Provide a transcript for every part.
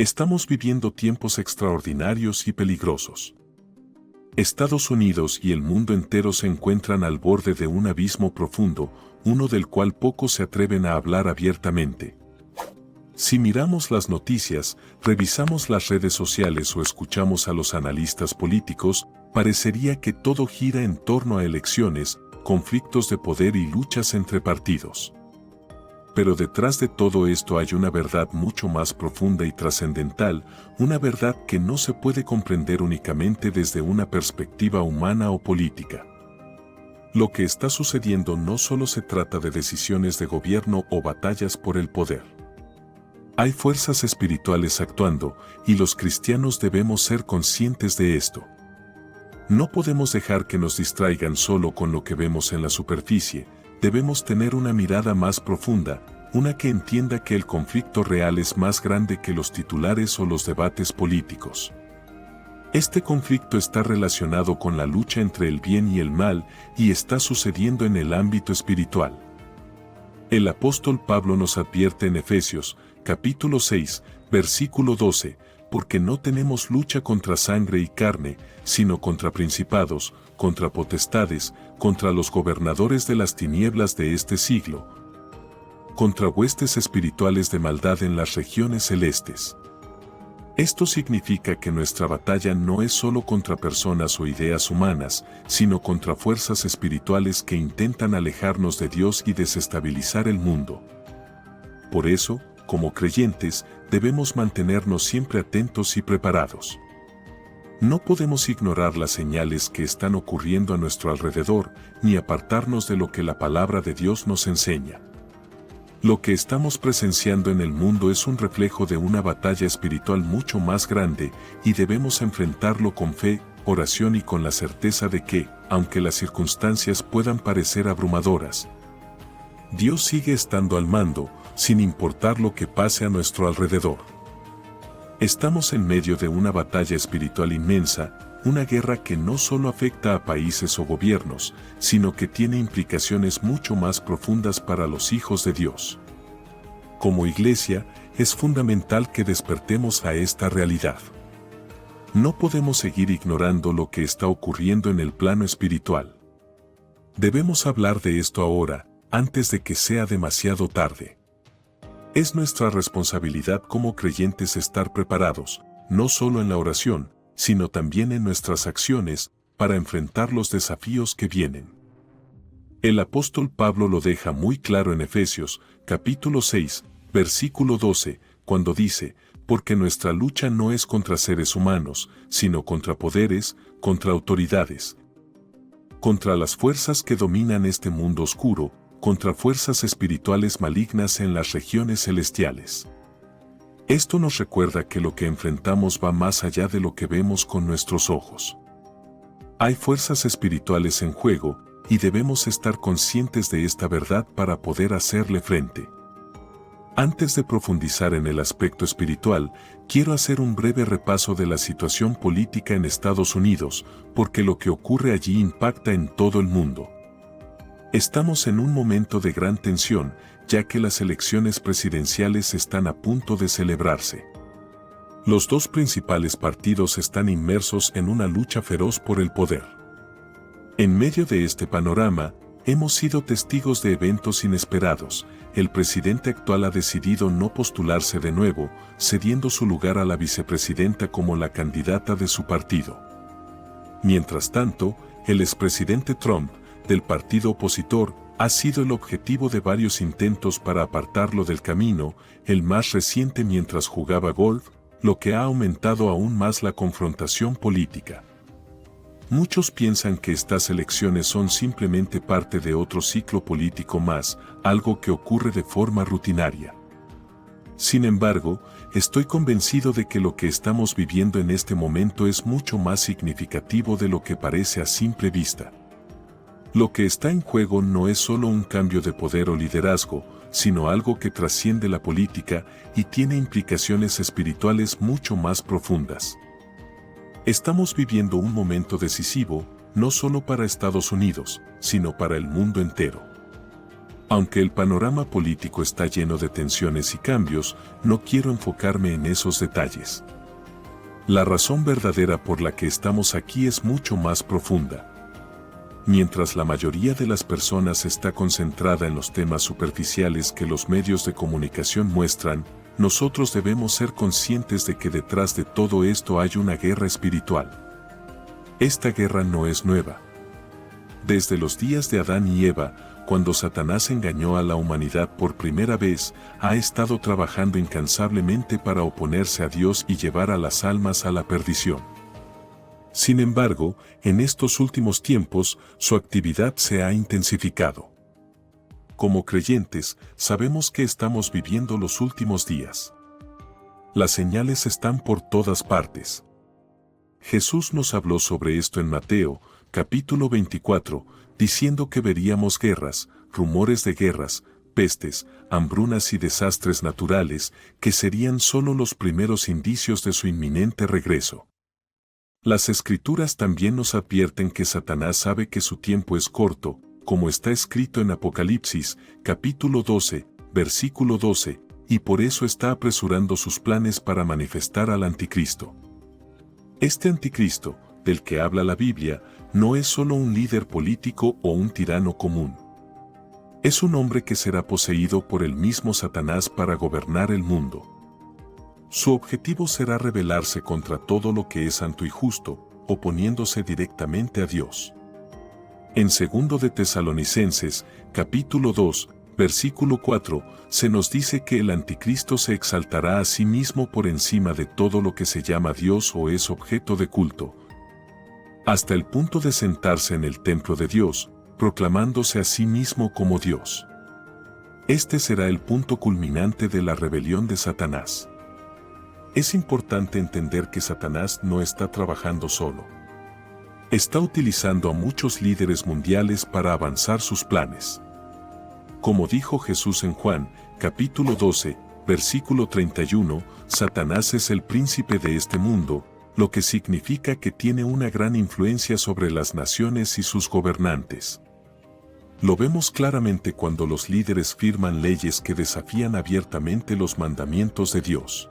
Estamos viviendo tiempos extraordinarios y peligrosos. Estados Unidos y el mundo entero se encuentran al borde de un abismo profundo, uno del cual pocos se atreven a hablar abiertamente. Si miramos las noticias, revisamos las redes sociales o escuchamos a los analistas políticos, parecería que todo gira en torno a elecciones, conflictos de poder y luchas entre partidos. Pero detrás de todo esto hay una verdad mucho más profunda y trascendental, una verdad que no se puede comprender únicamente desde una perspectiva humana o política. Lo que está sucediendo no solo se trata de decisiones de gobierno o batallas por el poder. Hay fuerzas espirituales actuando, y los cristianos debemos ser conscientes de esto. No podemos dejar que nos distraigan solo con lo que vemos en la superficie. Debemos tener una mirada más profunda, una que entienda que el conflicto real es más grande que los titulares o los debates políticos. Este conflicto está relacionado con la lucha entre el bien y el mal y está sucediendo en el ámbito espiritual. El apóstol Pablo nos advierte en Efesios, capítulo 6, versículo 12, porque no tenemos lucha contra sangre y carne, sino contra principados, contra potestades, contra los gobernadores de las tinieblas de este siglo, contra huestes espirituales de maldad en las regiones celestes. Esto significa que nuestra batalla no es solo contra personas o ideas humanas, sino contra fuerzas espirituales que intentan alejarnos de Dios y desestabilizar el mundo. Por eso, como creyentes, debemos mantenernos siempre atentos y preparados. No podemos ignorar las señales que están ocurriendo a nuestro alrededor, ni apartarnos de lo que la palabra de Dios nos enseña. Lo que estamos presenciando en el mundo es un reflejo de una batalla espiritual mucho más grande, y debemos enfrentarlo con fe, oración y con la certeza de que, aunque las circunstancias puedan parecer abrumadoras, Dios sigue estando al mando, sin importar lo que pase a nuestro alrededor. Estamos en medio de una batalla espiritual inmensa, una guerra que no solo afecta a países o gobiernos, sino que tiene implicaciones mucho más profundas para los hijos de Dios. Como iglesia, es fundamental que despertemos a esta realidad. No podemos seguir ignorando lo que está ocurriendo en el plano espiritual. Debemos hablar de esto ahora, antes de que sea demasiado tarde. Es nuestra responsabilidad como creyentes estar preparados, no solo en la oración, sino también en nuestras acciones, para enfrentar los desafíos que vienen. El apóstol Pablo lo deja muy claro en Efesios, capítulo 6, versículo 12, cuando dice, porque nuestra lucha no es contra seres humanos, sino contra poderes, contra autoridades, contra las fuerzas que dominan este mundo oscuro, contra fuerzas espirituales malignas en las regiones celestiales. Esto nos recuerda que lo que enfrentamos va más allá de lo que vemos con nuestros ojos. Hay fuerzas espirituales en juego, y debemos estar conscientes de esta verdad para poder hacerle frente. Antes de profundizar en el aspecto espiritual, quiero hacer un breve repaso de la situación política en Estados Unidos, porque lo que ocurre allí impacta en todo el mundo. Estamos en un momento de gran tensión, ya que las elecciones presidenciales están a punto de celebrarse. Los dos principales partidos están inmersos en una lucha feroz por el poder. En medio de este panorama, hemos sido testigos de eventos inesperados. El presidente actual ha decidido no postularse de nuevo, cediendo su lugar a la vicepresidenta como la candidata de su partido. Mientras tanto, el expresidente Trump, del partido opositor, ha sido el objetivo de varios intentos para apartarlo del camino, el más reciente mientras jugaba golf, lo que ha aumentado aún más la confrontación política. Muchos piensan que estas elecciones son simplemente parte de otro ciclo político más, algo que ocurre de forma rutinaria. Sin embargo, estoy convencido de que lo que estamos viviendo en este momento es mucho más significativo de lo que parece a simple vista. Lo que está en juego no es solo un cambio de poder o liderazgo, sino algo que trasciende la política y tiene implicaciones espirituales mucho más profundas. Estamos viviendo un momento decisivo, no solo para Estados Unidos, sino para el mundo entero. Aunque el panorama político está lleno de tensiones y cambios, no quiero enfocarme en esos detalles. La razón verdadera por la que estamos aquí es mucho más profunda. Mientras la mayoría de las personas está concentrada en los temas superficiales que los medios de comunicación muestran, nosotros debemos ser conscientes de que detrás de todo esto hay una guerra espiritual. Esta guerra no es nueva. Desde los días de Adán y Eva, cuando Satanás engañó a la humanidad por primera vez, ha estado trabajando incansablemente para oponerse a Dios y llevar a las almas a la perdición. Sin embargo, en estos últimos tiempos, su actividad se ha intensificado. Como creyentes, sabemos que estamos viviendo los últimos días. Las señales están por todas partes. Jesús nos habló sobre esto en Mateo, capítulo 24, diciendo que veríamos guerras, rumores de guerras, pestes, hambrunas y desastres naturales, que serían solo los primeros indicios de su inminente regreso. Las Escrituras también nos advierten que Satanás sabe que su tiempo es corto, como está escrito en Apocalipsis, capítulo 12, versículo 12, y por eso está apresurando sus planes para manifestar al Anticristo. Este Anticristo, del que habla la Biblia, no es solo un líder político o un tirano común. Es un hombre que será poseído por el mismo Satanás para gobernar el mundo. Su objetivo será rebelarse contra todo lo que es santo y justo, oponiéndose directamente a Dios. En 2 de Tesalonicenses, capítulo 2, versículo 4, se nos dice que el Anticristo se exaltará a sí mismo por encima de todo lo que se llama Dios o es objeto de culto, hasta el punto de sentarse en el templo de Dios, proclamándose a sí mismo como Dios. Este será el punto culminante de la rebelión de Satanás. Es importante entender que Satanás no está trabajando solo. Está utilizando a muchos líderes mundiales para avanzar sus planes. Como dijo Jesús en Juan, capítulo 12, versículo 31, Satanás es el príncipe de este mundo, lo que significa que tiene una gran influencia sobre las naciones y sus gobernantes. Lo vemos claramente cuando los líderes firman leyes que desafían abiertamente los mandamientos de Dios.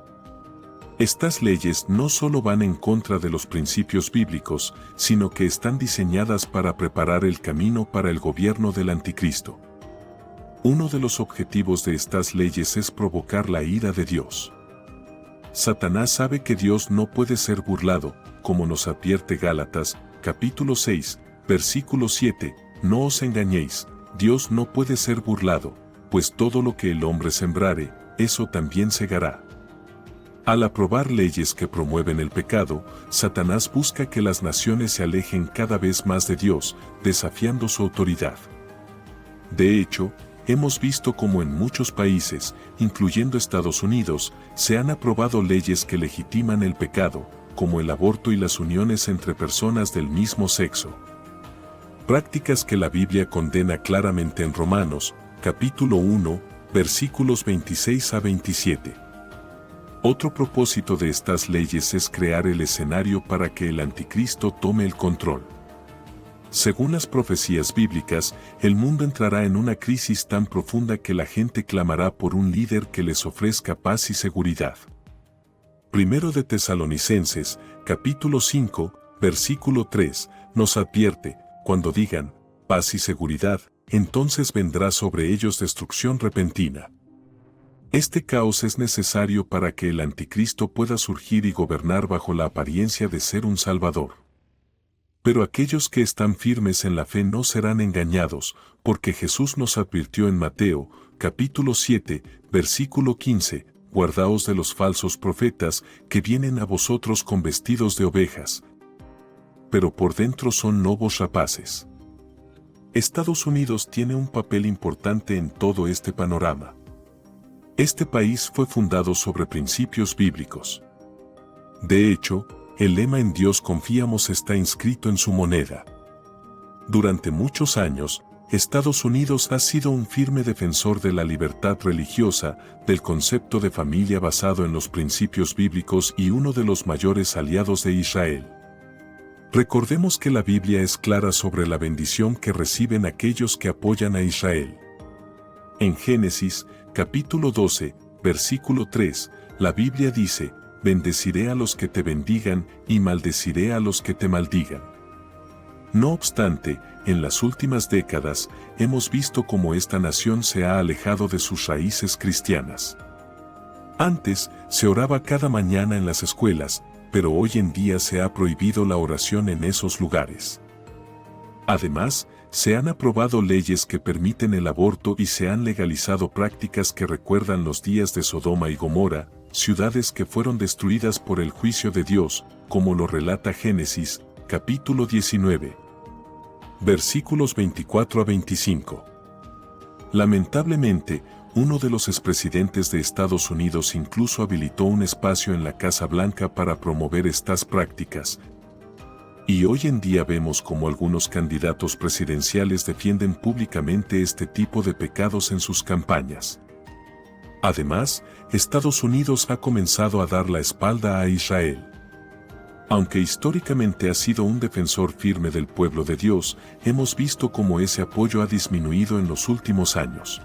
Estas leyes no solo van en contra de los principios bíblicos, sino que están diseñadas para preparar el camino para el gobierno del Anticristo. Uno de los objetivos de estas leyes es provocar la ira de Dios. Satanás sabe que Dios no puede ser burlado, como nos advierte Gálatas, capítulo 6, versículo 7, no os engañéis, Dios no puede ser burlado, pues todo lo que el hombre sembrare, eso también segará. Al aprobar leyes que promueven el pecado, Satanás busca que las naciones se alejen cada vez más de Dios, desafiando su autoridad. De hecho, hemos visto cómo en muchos países, incluyendo Estados Unidos, se han aprobado leyes que legitiman el pecado, como el aborto y las uniones entre personas del mismo sexo. Prácticas que la Biblia condena claramente en Romanos, capítulo 1, versículos 26 a 27. Otro propósito de estas leyes es crear el escenario para que el Anticristo tome el control. Según las profecías bíblicas, el mundo entrará en una crisis tan profunda que la gente clamará por un líder que les ofrezca paz y seguridad. 1 de Tesalonicenses, capítulo 5, versículo 3, nos advierte, cuando digan, paz y seguridad, entonces vendrá sobre ellos destrucción repentina. Este caos es necesario para que el Anticristo pueda surgir y gobernar bajo la apariencia de ser un Salvador. Pero aquellos que están firmes en la fe no serán engañados, porque Jesús nos advirtió en Mateo, capítulo 7, versículo 15, guardaos de los falsos profetas que vienen a vosotros con vestidos de ovejas, pero por dentro son lobos rapaces. Estados Unidos tiene un papel importante en todo este panorama. Este país fue fundado sobre principios bíblicos. De hecho, el lema "En Dios confiamos" está inscrito en su moneda. Durante muchos años, Estados Unidos ha sido un firme defensor de la libertad religiosa, del concepto de familia basado en los principios bíblicos y uno de los mayores aliados de Israel. Recordemos que la Biblia es clara sobre la bendición que reciben aquellos que apoyan a Israel. En Génesis, capítulo 12, versículo 3, la Biblia dice, bendeciré a los que te bendigan y maldeciré a los que te maldigan. No obstante, en las últimas décadas, hemos visto cómo esta nación se ha alejado de sus raíces cristianas. Antes, se oraba cada mañana en las escuelas, pero hoy en día se ha prohibido la oración en esos lugares. Además, se han aprobado leyes que permiten el aborto y se han legalizado prácticas que recuerdan los días de Sodoma y Gomorra, ciudades que fueron destruidas por el juicio de Dios, como lo relata Génesis, capítulo 19. Versículos 24 a 25. Lamentablemente, uno de los expresidentes de Estados Unidos incluso habilitó un espacio en la Casa Blanca para promover estas prácticas. Y hoy en día vemos cómo algunos candidatos presidenciales defienden públicamente este tipo de pecados en sus campañas. Además, Estados Unidos ha comenzado a dar la espalda a Israel. Aunque históricamente ha sido un defensor firme del pueblo de Dios, hemos visto cómo ese apoyo ha disminuido en los últimos años.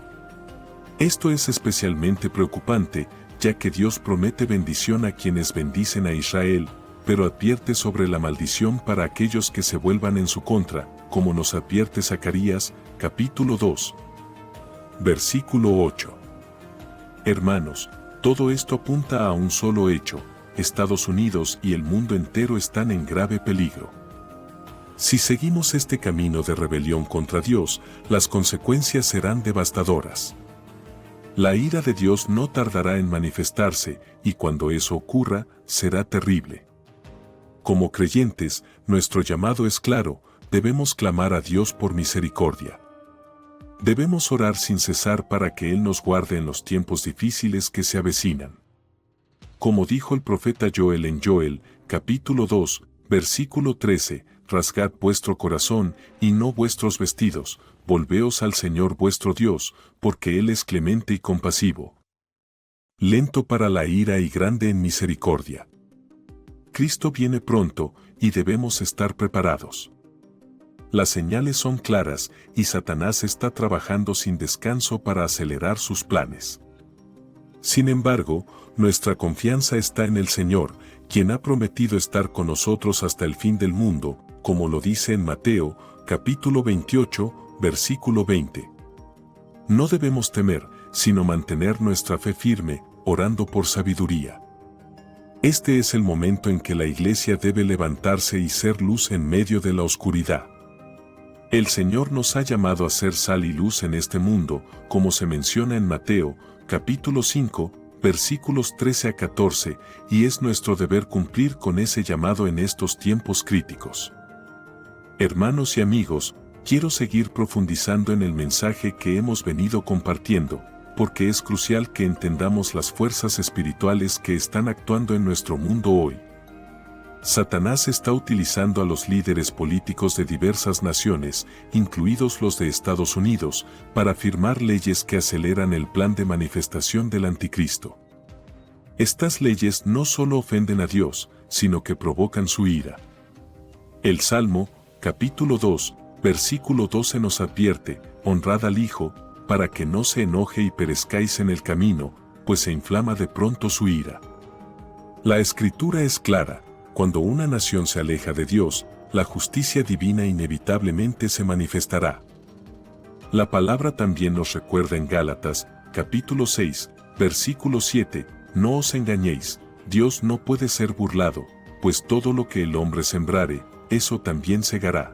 Esto es especialmente preocupante, ya que Dios promete bendición a quienes bendicen a Israel, pero advierte sobre la maldición para aquellos que se vuelvan en su contra, como nos advierte Zacarías, capítulo 2. Versículo 8. Hermanos, todo esto apunta a un solo hecho: Estados Unidos y el mundo entero están en grave peligro. Si seguimos este camino de rebelión contra Dios, las consecuencias serán devastadoras. La ira de Dios no tardará en manifestarse, y cuando eso ocurra, será terrible. Como creyentes, nuestro llamado es claro: debemos clamar a Dios por misericordia. Debemos orar sin cesar para que Él nos guarde en los tiempos difíciles que se avecinan. Como dijo el profeta Joel en Joel, capítulo 2, versículo 13, rasgad vuestro corazón y no vuestros vestidos, volveos al Señor vuestro Dios, porque Él es clemente y compasivo, lento para la ira y grande en misericordia. Cristo viene pronto, y debemos estar preparados. Las señales son claras, y Satanás está trabajando sin descanso para acelerar sus planes. Sin embargo, nuestra confianza está en el Señor, quien ha prometido estar con nosotros hasta el fin del mundo, como lo dice en Mateo, capítulo 28, versículo 20. No debemos temer, sino mantener nuestra fe firme, orando por sabiduría. Este es el momento en que la Iglesia debe levantarse y ser luz en medio de la oscuridad. El Señor nos ha llamado a ser sal y luz en este mundo, como se menciona en Mateo, capítulo 5, versículos 13 a 14, y es nuestro deber cumplir con ese llamado en estos tiempos críticos. Hermanos y amigos, quiero seguir profundizando en el mensaje que hemos venido compartiendo, porque es crucial que entendamos las fuerzas espirituales que están actuando en nuestro mundo hoy. Satanás está utilizando a los líderes políticos de diversas naciones, incluidos los de Estados Unidos, para firmar leyes que aceleran el plan de manifestación del anticristo. Estas leyes no solo ofenden a Dios, sino que provocan su ira. El Salmo, capítulo 2, versículo 12 nos advierte: honrad al Hijo, para que no se enoje y perezcáis en el camino, pues se inflama de pronto su ira. La Escritura es clara: cuando una nación se aleja de Dios, la justicia divina inevitablemente se manifestará. La palabra también nos recuerda en Gálatas, capítulo 6, versículo 7, no os engañéis, Dios no puede ser burlado, pues todo lo que el hombre sembrare, eso también segará.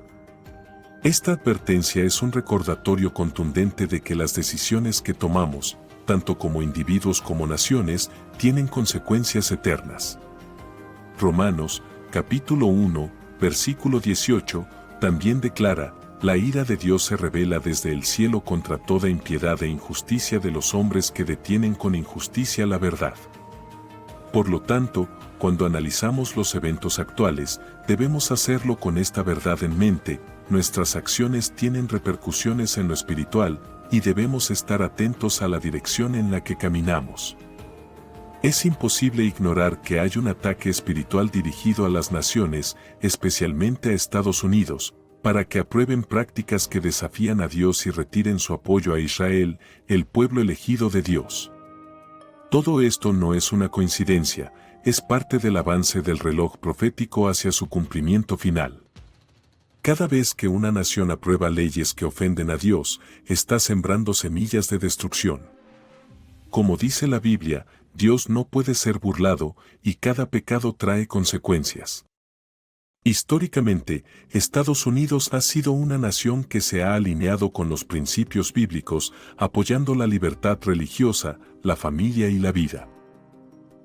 Esta advertencia es un recordatorio contundente de que las decisiones que tomamos, tanto como individuos como naciones, tienen consecuencias eternas. Romanos, capítulo 1, versículo 18, también declara: la ira de Dios se revela desde el cielo contra toda impiedad e injusticia de los hombres que detienen con injusticia la verdad. Por lo tanto, cuando analizamos los eventos actuales, debemos hacerlo con esta verdad en mente: nuestras acciones tienen repercusiones en lo espiritual, y debemos estar atentos a la dirección en la que caminamos. Es imposible ignorar que hay un ataque espiritual dirigido a las naciones, especialmente a Estados Unidos, para que aprueben prácticas que desafían a Dios y retiren su apoyo a Israel, el pueblo elegido de Dios. Todo esto no es una coincidencia, es parte del avance del reloj profético hacia su cumplimiento final. Cada vez que una nación aprueba leyes que ofenden a Dios, está sembrando semillas de destrucción. Como dice la Biblia, Dios no puede ser burlado y cada pecado trae consecuencias. Históricamente, Estados Unidos ha sido una nación que se ha alineado con los principios bíblicos, apoyando la libertad religiosa, la familia y la vida.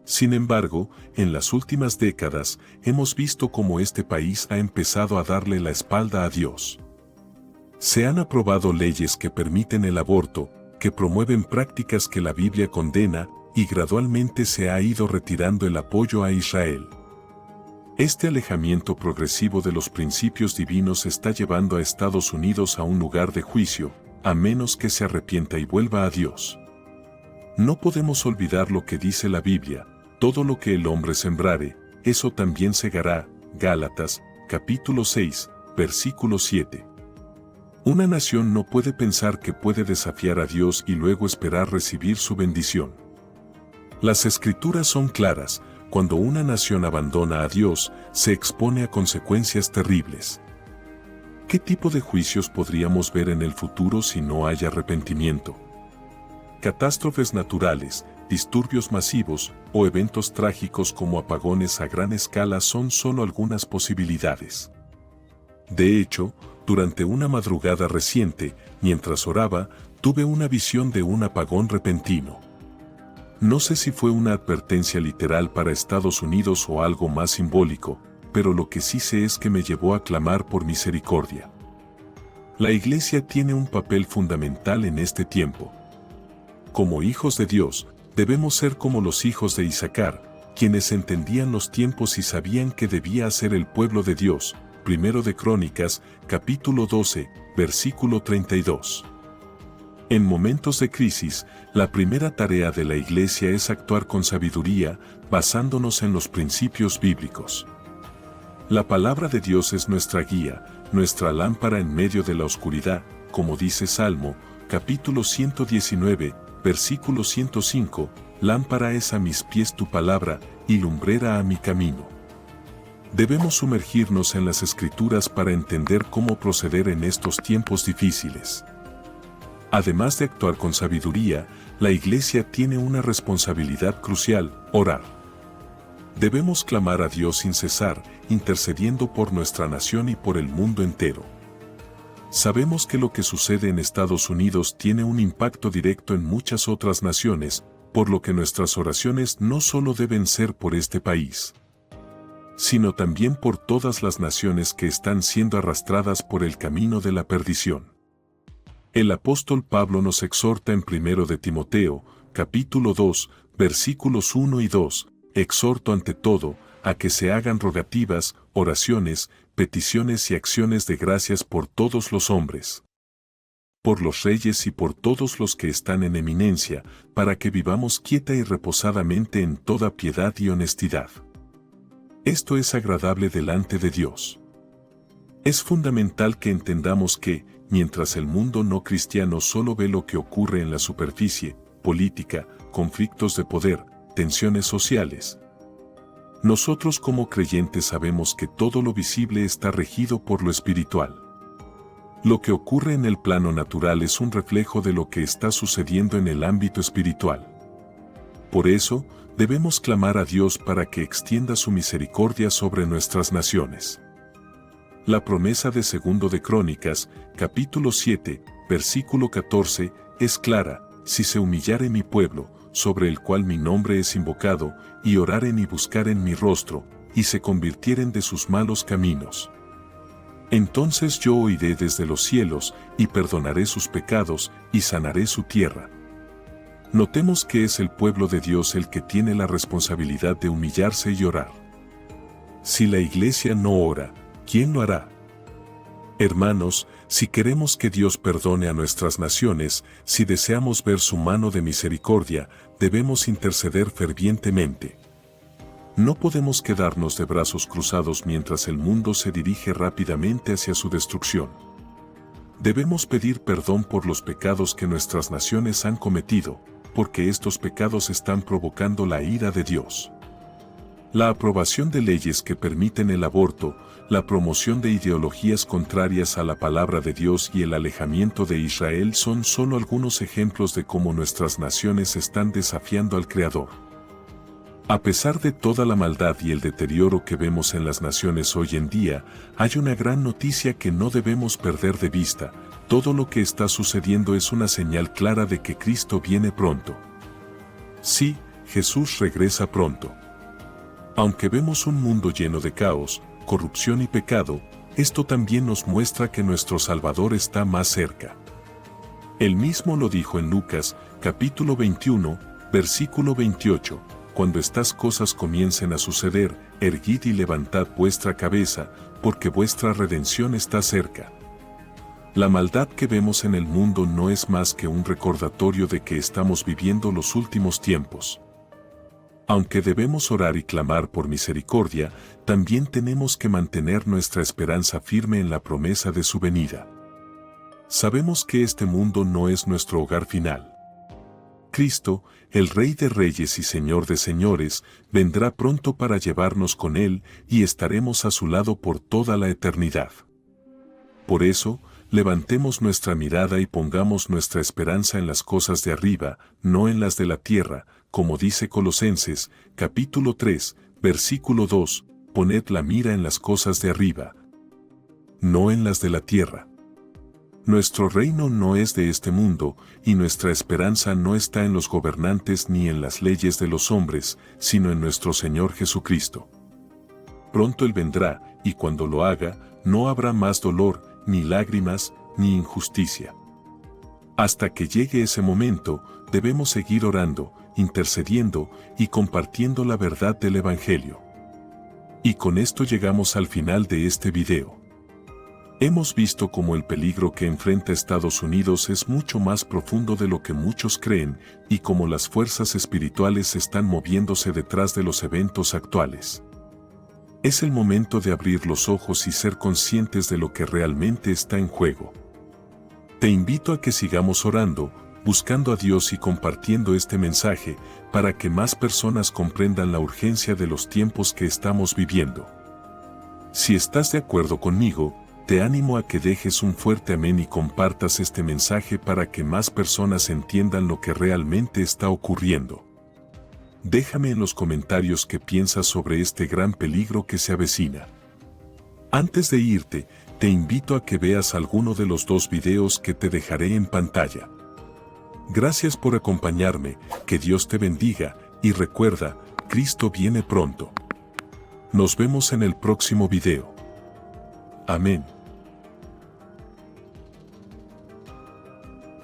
Sin embargo, en las últimas décadas, hemos visto cómo este país ha empezado a darle la espalda a Dios. Se han aprobado leyes que permiten el aborto, que promueven prácticas que la Biblia condena, y gradualmente se ha ido retirando el apoyo a Israel. Este alejamiento progresivo de los principios divinos está llevando a Estados Unidos a un lugar de juicio, a menos que se arrepienta y vuelva a Dios. No podemos olvidar lo que dice la Biblia: todo lo que el hombre sembrare, eso también segará. Gálatas, capítulo 6, versículo 7. Una nación no puede pensar que puede desafiar a Dios y luego esperar recibir su bendición. Las Escrituras son claras: cuando una nación abandona a Dios, se expone a consecuencias terribles. ¿Qué tipo de juicios podríamos ver en el futuro si no hay arrepentimiento? Catástrofes naturales, disturbios masivos o eventos trágicos como apagones a gran escala son solo algunas posibilidades. De hecho, durante una madrugada reciente, mientras oraba, tuve una visión de un apagón repentino. No sé si fue una advertencia literal para Estados Unidos o algo más simbólico, pero lo que sí sé es que me llevó a clamar por misericordia. La Iglesia tiene un papel fundamental en este tiempo. Como hijos de Dios, debemos ser como los hijos de Isacar, quienes entendían los tiempos y sabían que debía ser el pueblo de Dios. Primero de Crónicas, capítulo 12, versículo 32. En momentos de crisis, la primera tarea de la Iglesia es actuar con sabiduría, basándonos en los principios bíblicos. La palabra de Dios es nuestra guía, nuestra lámpara en medio de la oscuridad, como dice Salmo, capítulo 119, versículo 105, lámpara es a mis pies tu palabra, y lumbrera a mi camino. Debemos sumergirnos en las Escrituras para entender cómo proceder en estos tiempos difíciles. Además de actuar con sabiduría, la Iglesia tiene una responsabilidad crucial: orar. Debemos clamar a Dios sin cesar, intercediendo por nuestra nación y por el mundo entero. Sabemos que lo que sucede en Estados Unidos tiene un impacto directo en muchas otras naciones, por lo que nuestras oraciones no solo deben ser por este país, sino también por todas las naciones que están siendo arrastradas por el camino de la perdición. El apóstol Pablo nos exhorta en 1 de Timoteo, capítulo 2, versículos 1 y 2, exhorto ante todo, a que se hagan rogativas, oraciones, peticiones y acciones de gracias por todos los hombres, por los reyes y por todos los que están en eminencia, para que vivamos quieta y reposadamente en toda piedad y honestidad. Esto es agradable delante de Dios. Es fundamental que entendamos que, mientras el mundo no cristiano solo ve lo que ocurre en la superficie, política, conflictos de poder, tensiones sociales, nosotros como creyentes sabemos que todo lo visible está regido por lo espiritual. Lo que ocurre en el plano natural es un reflejo de lo que está sucediendo en el ámbito espiritual. Por eso, debemos clamar a Dios para que extienda su misericordia sobre nuestras naciones. La promesa de 2 de Crónicas, capítulo 7, versículo 14, es clara: si se humillare mi pueblo, sobre el cual mi nombre es invocado, y oraren y buscaren mi rostro, y se convirtieren de sus malos caminos, entonces yo oiré desde los cielos, y perdonaré sus pecados, y sanaré su tierra. Notemos que es el pueblo de Dios el que tiene la responsabilidad de humillarse y orar. Si la Iglesia no ora, ¿quién lo hará? Hermanos, si queremos que Dios perdone a nuestras naciones, si deseamos ver su mano de misericordia, debemos interceder fervientemente. No podemos quedarnos de brazos cruzados mientras el mundo se dirige rápidamente hacia su destrucción. Debemos pedir perdón por los pecados que nuestras naciones han cometido, porque estos pecados están provocando la ira de Dios. La aprobación de leyes que permiten el aborto, la promoción de ideologías contrarias a la palabra de Dios y el alejamiento de Israel son solo algunos ejemplos de cómo nuestras naciones están desafiando al Creador. A pesar de toda la maldad y el deterioro que vemos en las naciones hoy en día, hay una gran noticia que no debemos perder de vista: todo lo que está sucediendo es una señal clara de que Cristo viene pronto. Sí, Jesús regresa pronto. Aunque vemos un mundo lleno de caos, corrupción y pecado, esto también nos muestra que nuestro Salvador está más cerca. Él mismo lo dijo en Lucas, capítulo 21, versículo 28, cuando estas cosas comiencen a suceder, erguid y levantad vuestra cabeza, porque vuestra redención está cerca. La maldad que vemos en el mundo no es más que un recordatorio de que estamos viviendo los últimos tiempos. Aunque debemos orar y clamar por misericordia, también tenemos que mantener nuestra esperanza firme en la promesa de su venida. Sabemos que este mundo no es nuestro hogar final. Cristo, el Rey de Reyes y Señor de Señores, vendrá pronto para llevarnos con Él y estaremos a su lado por toda la eternidad. Por eso, levantemos nuestra mirada y pongamos nuestra esperanza en las cosas de arriba, no en las de la tierra, como dice Colosenses, capítulo 3, versículo 2, poned la mira en las cosas de arriba, no en las de la tierra. Nuestro reino no es de este mundo, y nuestra esperanza no está en los gobernantes ni en las leyes de los hombres, sino en nuestro Señor Jesucristo. Pronto Él vendrá, y cuando lo haga, no habrá más dolor, ni lágrimas, ni injusticia. Hasta que llegue ese momento, debemos seguir orando, intercediendo y compartiendo la verdad del Evangelio. Y con esto llegamos al final de este video. Hemos visto cómo el peligro que enfrenta Estados Unidos es mucho más profundo de lo que muchos creen y cómo las fuerzas espirituales están moviéndose detrás de los eventos actuales. Es el momento de abrir los ojos y ser conscientes de lo que realmente está en juego. Te invito a que sigamos orando, buscando a Dios y compartiendo este mensaje para que más personas comprendan la urgencia de los tiempos que estamos viviendo. Si estás de acuerdo conmigo, te animo a que dejes un fuerte amén y compartas este mensaje para que más personas entiendan lo que realmente está ocurriendo. Déjame en los comentarios qué piensas sobre este gran peligro que se avecina. Antes de irte, te invito a que veas alguno de los 2 videos que te dejaré en pantalla. Gracias por acompañarme, que Dios te bendiga, y recuerda, Cristo viene pronto. Nos vemos en el próximo video. Amén.